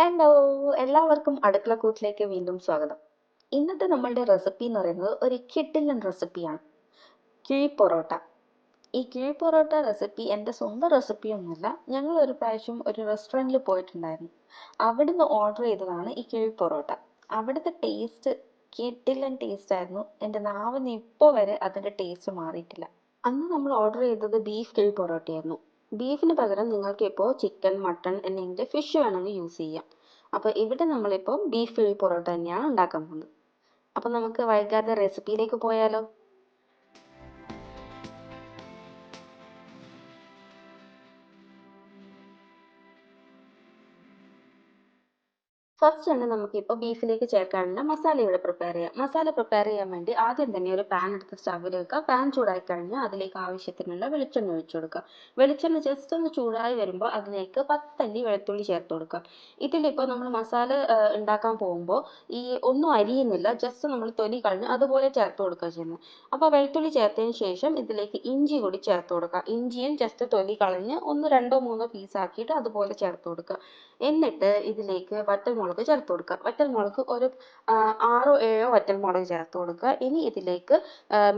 Hello, എല്ലാവർക്കും അടുക്കളക്കൂട്ടിലേക്ക് വീണ്ടും സ്വാഗതം. ഇന്നത്തെ നമ്മളുടെ റെസിപ്പി എന്ന് പറയുന്നത് ഒരു കിടിലൻ റെസിപ്പിയാണ്, കിഴി പൊറോട്ട. ഈ കിഴി പൊറോട്ട റെസിപ്പി എൻ്റെ സ്വന്തം റെസിപ്പിയൊന്നുമല്ല. ഞങ്ങൾ ഒരു പ്രാവശ്യം ഒരു റെസ്റ്റോറൻറ്റിൽ പോയിട്ടുണ്ടായിരുന്നു. അവിടുന്ന് ഓർഡർ ചെയ്തതാണ് ഈ കിഴി പൊറോട്ട. അവിടുത്തെ ടേസ്റ്റ് കിടിലൻ ടേസ്റ്റ് ആയിരുന്നു. എൻ്റെ നാവിന് ഇപ്പോൾ വരെ അതിൻ്റെ ടേസ്റ്റ് മാറിയിട്ടില്ല. അന്ന് നമ്മൾ ഓർഡർ ചെയ്തത് ബീഫ് കിഴി പൊറോട്ടയായിരുന്നു. ബീഫിന് പകരം നിങ്ങൾക്ക് ഇപ്പോൾ ചിക്കൻ, മട്ടൺ അല്ലെങ്കിൽ ഫിഷ് വേണമെങ്കിൽ യൂസ് ചെയ്യാം. അപ്പോൾ ഇവിടെ നമ്മളിപ്പോൾ ബീഫ് കിഴി പൊറോട്ട തന്നെയാണ് ഉണ്ടാക്കാൻ പോകുന്നത്. അപ്പോൾ നമുക്ക് വൈകാതെ റെസിപ്പിയിലേക്ക് പോയാലോ? ഫസ്റ്റ് തന്നെ നമുക്കിപ്പോൾ ബീഫിലേക്ക് ചേർക്കാനുള്ള മസാല ഇവിടെ പ്രിപ്പയർ ചെയ്യാം. മസാല പ്രിപ്പയർ ചെയ്യാൻ വേണ്ടി ആദ്യം തന്നെ ഒരു പാൻ എടുത്ത് സ്റ്റവിൽ വെക്കുക. പാൻ ചൂടായി കഴിഞ്ഞാൽ അതിലേക്ക് ആവശ്യത്തിനുള്ള വെളിച്ചെണ്ണ ഒഴിച്ചു കൊടുക്കുക. വെളിച്ചെണ്ണ ജസ്റ്റ് ഒന്ന് ചൂടായി വരുമ്പോൾ അതിലേക്ക് 10 അല്ലി വെളുത്തുള്ളി ചേർത്ത് കൊടുക്കുക. ഇതിലിപ്പോൾ നമ്മൾ മസാല ഉണ്ടാക്കാൻ പോകുമ്പോൾ ഈ ഒന്നും അരിയുന്നില്ല, ജസ്റ്റ് നമ്മൾ തൊലി കളഞ്ഞ് അതുപോലെ ചേർത്ത് കൊടുക്കുക ചെയ്യുന്നത്. അപ്പോൾ വെളുത്തുള്ളി ചേർത്തതിന് ശേഷം ഇതിലേക്ക് ഇഞ്ചി കൂടി ചേർത്ത് കൊടുക്കുക. ഇഞ്ചിയും ജസ്റ്റ് തൊലി കളഞ്ഞ് ഒന്ന് രണ്ടോ മൂന്നോ പീസ് ആക്കിയിട്ട് അതുപോലെ ചേർത്ത് കൊടുക്കുക. എന്നിട്ട് ഇതിലേക്ക് വറ്റൽമുളക് ചേർത്ത് കൊടുക്കുക. വറ്റൽമുളക് ഒരു 6 7 വറ്റൽമുളക് ചേർത്ത് കൊടുക്കുക. ഇനി ഇതിലേക്ക്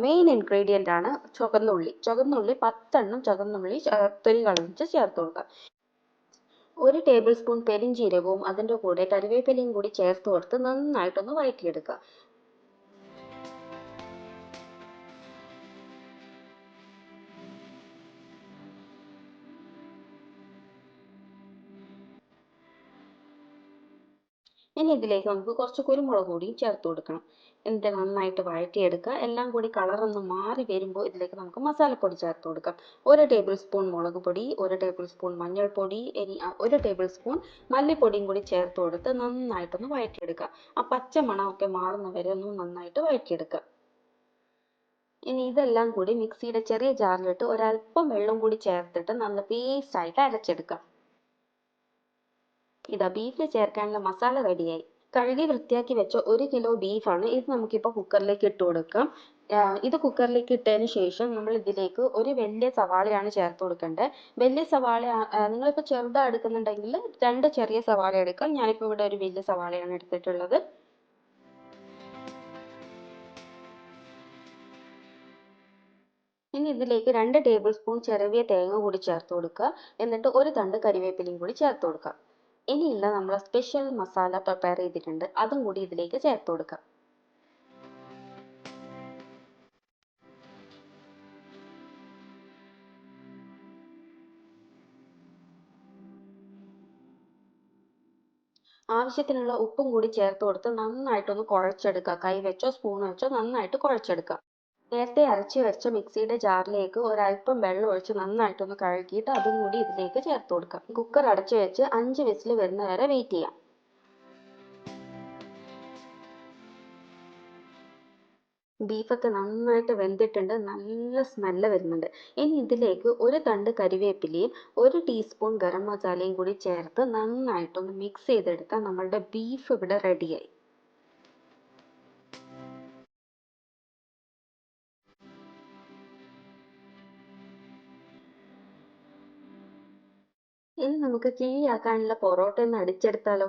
മെയിൻ ഇൻഗ്രീഡിയൻ്റ് ആണ് ചുവന്നുള്ളി. ചുവന്നുള്ളി 10 ചുവന്നുള്ളി തൊലി കളഞ്ഞിട്ട് ചേർത്ത് കൊടുക്കുക. 1 ടേബിൾ സ്പൂൺ പെരിഞ്ജീരകവും അതിൻ്റെ കൂടെ കറിവേപ്പിലയും കൂടി ചേർത്ത് കൊടുത്ത് നന്നായിട്ടൊന്ന് വഴറ്റിയെടുക്കുക. ഇനി ഇതിലേക്ക് നമുക്ക് കുറച്ച് കുരുമുളക് പൊടിയും ചേർത്ത് കൊടുക്കണം. എന്നിട്ട് നന്നായിട്ട് വഴറ്റിയെടുക്കുക. എല്ലാം കൂടി കളറൊന്ന് മാറി വരുമ്പോൾ ഇതിലേക്ക് നമുക്ക് മസാലപ്പൊടി ചേർത്ത് കൊടുക്കാം. 1 ടേബിൾ സ്പൂൺ മുളക് പൊടി, 1 ടേബിൾ സ്പൂൺ മഞ്ഞൾപ്പൊടി, ഇനി 1 ടേബിൾ സ്പൂൺ മല്ലിപ്പൊടിയും കൂടി ചേർത്ത് കൊടുത്ത് നന്നായിട്ടൊന്ന് വഴറ്റിയെടുക്കുക. ആ പച്ച മണമൊക്കെ മാറുന്ന വരെ ഒന്ന് നന്നായിട്ട് വഴറ്റിയെടുക്കുക. ഇനി ഇതെല്ലാം കൂടി മിക്സിയുടെ ചെറിയ ജാറിലിട്ട് ഒരല്പം വെള്ളം കൂടി ചേർത്തിട്ട് നല്ല പേസ്റ്റായിട്ട് അരച്ചെടുക്കാം. ഇതാ ബീഫിൽ ചേർക്കാനുള്ള മസാല റെഡിയായി. കഴുകി വൃത്തിയാക്കി വെച്ച 1 കിലോ ബീഫാണ്. ഇത് നമുക്കിപ്പോൾ കുക്കറിലേക്ക് ഇട്ട് കൊടുക്കാം. ഇത് കുക്കറിലേക്ക് ഇട്ടതിന് ശേഷം നമ്മൾ ഇതിലേക്ക് ഒരു വലിയ സവാളയാണ് ചേർത്ത് കൊടുക്കേണ്ടത്. വലിയ സവാള നിങ്ങളിപ്പോൾ ചെറുതാ എടുക്കുന്നുണ്ടെങ്കിൽ 2 ചെറിയ സവാള എടുക്കാം. ഞാനിപ്പോൾ ഇവിടെ ഒരു വലിയ സവാളയാണ് എടുത്തിട്ടുള്ളത്. ഇനി ഇതിലേക്ക് 2 ടേബിൾ സ്പൂൺ ചിരവിയ തേങ്ങ കൂടി ചേർത്ത് കൊടുക്കുക. എന്നിട്ട് ഒരു തണ്ട് കരിവേപ്പിലയും കൂടി ചേർത്ത് കൊടുക്കുക. ഇനിയുള്ള നമ്മൾ സ്പെഷ്യൽ മസാല പ്രിപ്പയർ ചെയ്തിട്ടുണ്ട്, അതും കൂടി ഇതിലേക്ക് ചേർത്ത് കൊടുക്കുക. ആവശ്യത്തിനുള്ള ഉപ്പും കൂടി ചേർത്ത് കൊടുത്ത് നന്നായിട്ടൊന്ന് കുഴച്ചെടുക്കുക. കൈ വെച്ചോ സ്പൂൺ വെച്ചോ നന്നായിട്ട് കുഴച്ചെടുക്കുക. നേരത്തെ അരച്ച് വെച്ച മിക്സിയുടെ ജാറിലേക്ക് ഒരല്പം വെള്ളം ഒഴിച്ച് നന്നായിട്ടൊന്ന് കഴുകിയിട്ട് അതും കൂടി ഇതിലേക്ക് ചേർത്ത് കൊടുക്കാം. കുക്കർ അടച്ചു വെച്ച് 5 വിസിൽ വരുന്ന വരെ വെയിറ്റ് ചെയ്യാം. ബീഫൊക്കെ നന്നായിട്ട് വെന്തിട്ടുണ്ട്, നല്ല സ്മെല്ല് വരുന്നുണ്ട്. ഇനി ഇതിലേക്ക് ഒരു തണ്ട് കരിവേപ്പിലയും 1 ടീസ്പൂൺ ഗരം മസാലയും കൂടി ചേർത്ത് നന്നായിട്ടൊന്ന് മിക്സ് ചെയ്തെടുത്താൽ നമ്മളുടെ ബീഫ് ഇവിടെ റെഡിയായി. ഇനി നമുക്ക് കിഴിയാക്കാനുള്ള പൊറോട്ട ഒന്ന് അടിച്ചെടുത്താലോ?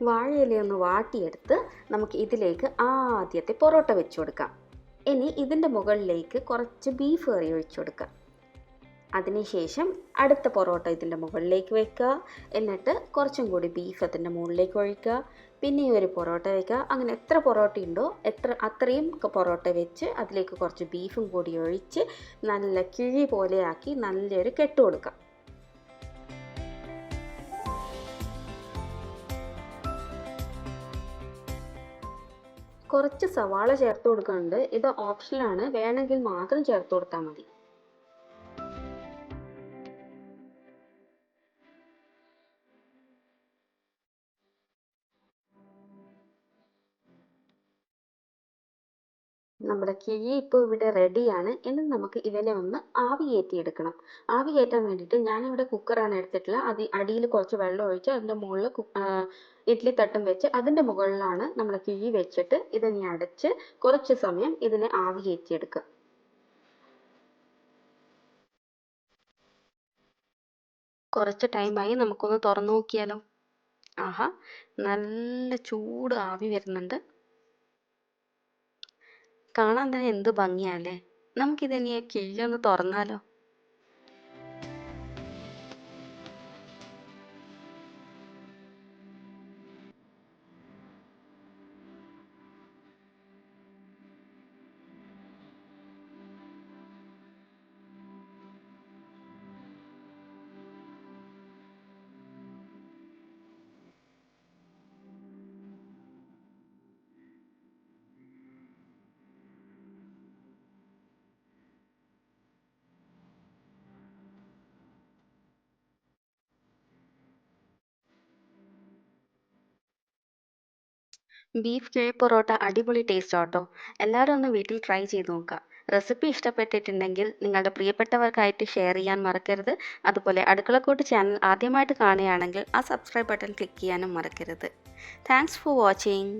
വാഴയിലയൊന്ന് വാട്ടിയെടുത്ത് നമുക്ക് ഇതിലേക്ക് ആദ്യത്തെ പൊറോട്ട വെച്ച് കൊടുക്കാം. ഇനി ഇതിൻ്റെ മുകളിലേക്ക് കുറച്ച് ബീഫ് കറി ഒഴിച്ചു കൊടുക്കാം. അതിനുശേഷം അടുത്ത പൊറോട്ട ഇതിൻ്റെ മുകളിലേക്ക് വെക്കുക. എന്നിട്ട് കുറച്ചും കൂടി ബീഫ് അതിൻ്റെ മുകളിലേക്ക് ഒഴിക്കുക. പിന്നെയും ഒരു പൊറോട്ട വയ്ക്കുക. അങ്ങനെ എത്ര പൊറോട്ട ഉണ്ടോ അത്രയും പൊറോട്ട വെച്ച് അതിലേക്ക് കുറച്ച് ബീഫും കൂടി ഒഴിച്ച് നല്ല കിഴി പോലെയാക്കി നല്ലൊരു കെട്ട് കൊടുക്കുക. കുറച്ച് സവാള ചേർത്ത് കൊടുക്കുന്നുണ്ട്. ഇത് ഓപ്ഷനിലാണ്, വേണമെങ്കിൽ മാത്രം ചേർത്ത് കൊടുത്താൽ മതി. നമ്മുടെ കിഴി ഇപ്പോൾ ഇവിടെ റെഡിയാണ്. ഇനി നമുക്ക് ഇവനെ ഒന്ന് ആവിയേറ്റിയെടുക്കണം. ആവിയേറ്റാൻ വേണ്ടിയിട്ട് ഞാനിവിടെ കുക്കറാണ് എടുത്തിട്ടുള്ളത്. അടിയിൽ കുറച്ച് വെള്ളം ഒഴിച്ച് അതിൻ്റെ മുകളിൽ ഇഡ്ഡലി തട്ടും വെച്ച് അതിൻ്റെ മുകളിലാണ് നമ്മൾ കിഴി വെച്ചിട്ട് ഇതിനെ അടച്ച് കുറച്ച് സമയം ഇതിനെ ആവിയേറ്റിയെടുക്കുക. കുറച്ച് ടൈമായി, നമുക്കൊന്ന് തുറന്നു നോക്കിയാലോ? ആഹാ, നല്ല ചൂട് ആവി വരുന്നുണ്ട്. കാണാൻ തന്നെ എന്ത് ഭംഗിയാല്ലേ. നമുക്കിതിനി കിഴി ഒന്ന് തുറന്നാലോ? ബീഫ് കിഴി പൊറോട്ട അടിപൊളി ടേസ്റ്റ് ആട്ടോ. എല്ലാവരും ഒന്ന് വീട്ടിൽ ട്രൈ ചെയ്ത് നോക്കുക. റെസിപ്പി ഇഷ്ടപ്പെട്ടിട്ടുണ്ടെങ്കിൽ നിങ്ങളുടെ പ്രിയപ്പെട്ടവർക്കായിട്ട് ഷെയർ ചെയ്യാൻ മറക്കരുത്. അതുപോലെ അടുക്കളക്കൂട്ട് ചാനൽ ആദ്യമായിട്ട് കാണുകയാണെങ്കിൽ ആ സബ്സ്ക്രൈബ് ബട്ടൺ ക്ലിക്ക് ചെയ്യാനും മറക്കരുത്. Thanks for watching.